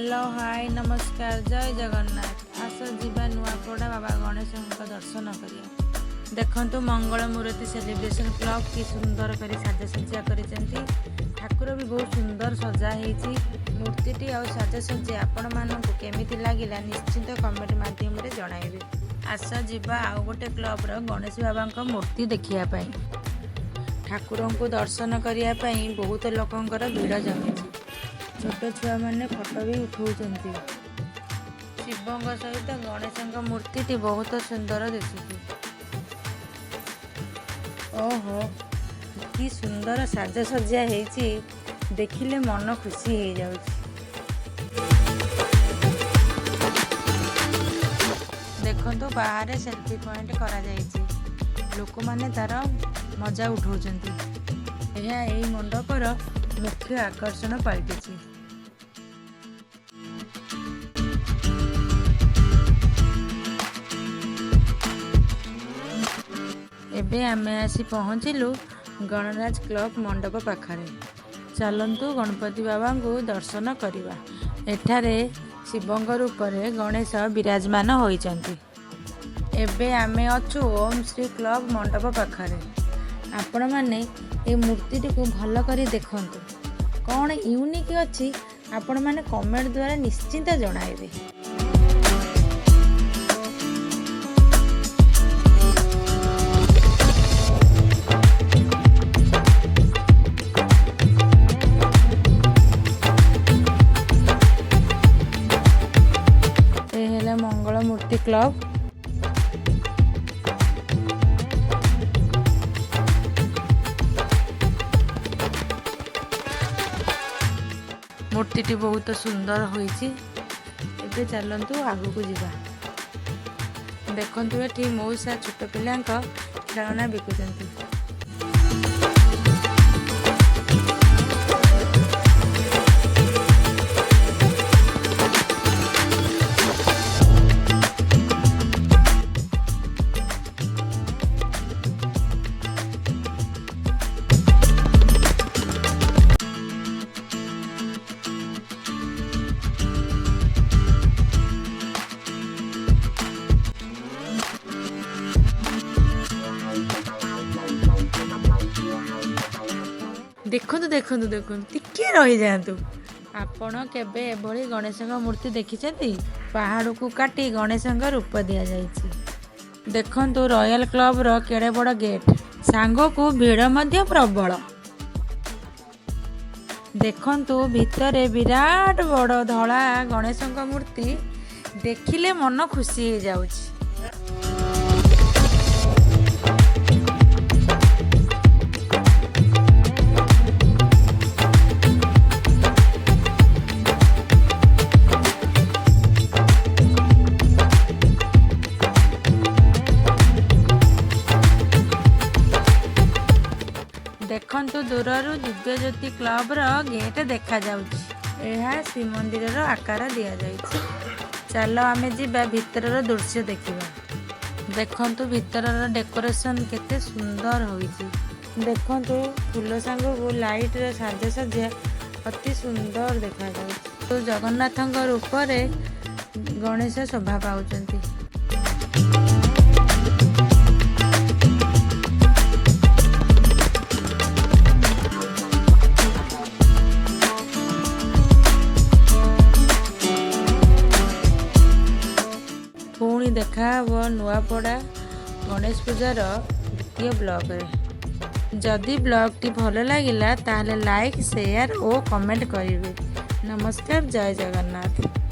Hello hi नमस्कार जय जगन्नाथ। आस जीवा नुआपड़ा बाबा गणेश दर्शन करिया। देखंतु मंगल मूर्ति सेलिब्रेशन क्लब की सुंदर कर साजसज्जा करिसेंती। ठाकुर भी बहुत सुंदर सजा हेची। मूर्तिटी और साजसज्जा आपण मानकु केमिति लागिला निश्चित कमेंट माध्यम रे जणाइबे। आस जीवा आउ गोटे क्लब रो गणेश बाबा को मूर्ति देखिया पई। ठाकुर को दर्शन करिया पई बहुत लोकंकर भीड़ जमिछि। छोट छुआ मैंने फोटो भी उठाउछंती। शिवों सहित गणेश मूर्ति बहुत सुंदर दिशुची। ओहो कि सुंदर साजसज्जा हेची, देखिले मन खुशी हो जाउछि। देखंतु बाहर सेल्फी पॉइंट करा जायछि। लोक माने तार मजा उठाउछंती। यह एई मंडपर मुख्य आकर्षण पलटिछि। एबे आमे आसी पहुँचलु गणराज क्लब मंडप पाखरे। चलंतु गणपति बाबा को दर्शन करिबा। एठारे शिवंग रूप में गणेश विराजमान होइचंती। एबे आमे अछु ओम श्री क्लब मंडप पाखरे। आपण माने ए मूर्ति को भल करी देखंतु। कौन यूनिक अच्छी आपण माने कमेंट द्वारा निश्चिंत जणाइबे। मंगल मूर्ति क्लब। मूर्ति बहुत सुंदर होइछि। एबे चलंतु आगु को जिबा। देखंतु एठी मौसा छोट पिलांक खेलना बिकुचंती। देखु देखु देखु टिके रही जातु। आपण केबे एभली गणेश मूर्ति देखिछथि? पहाड़ को काटी गणेश रूप दिया जाइछि। देखंतु रॉयल क्लब रो केड़े बड़ गेट। सांगो को भीड़ मध्य प्रबल। देखंतु भितरे विराट बड़ धला गणेश मूर्ति देखिले मन खुशी हो जाउछि। देखंतु दूररू दिव्य ज्योति क्लब रो गेट देखा जाउछि। एहा श्रीमंदिर रो आकार दिया जाइछि। चलो आमे जिबा भितर रो दृश्य देखिबा। देखंतु भितर रो डेकोरेशन केते सुंदर होइछि। देखंतु फूल संग को लाइट रे साजसज्जा अति सुंदर देखा जाउछि। तो जगन्नाथଙ୍କ रूप रे गणेश शोभा पाउचंती। पुणी देखा नुआपड़ा गणेश पूजार द्वितीय ब्लॉग रे। जदि ब्लॉग टी भल लगिला ताहले लाइक शेयर और कमेंट करिवे। नमस्कार जय जगन्नाथ।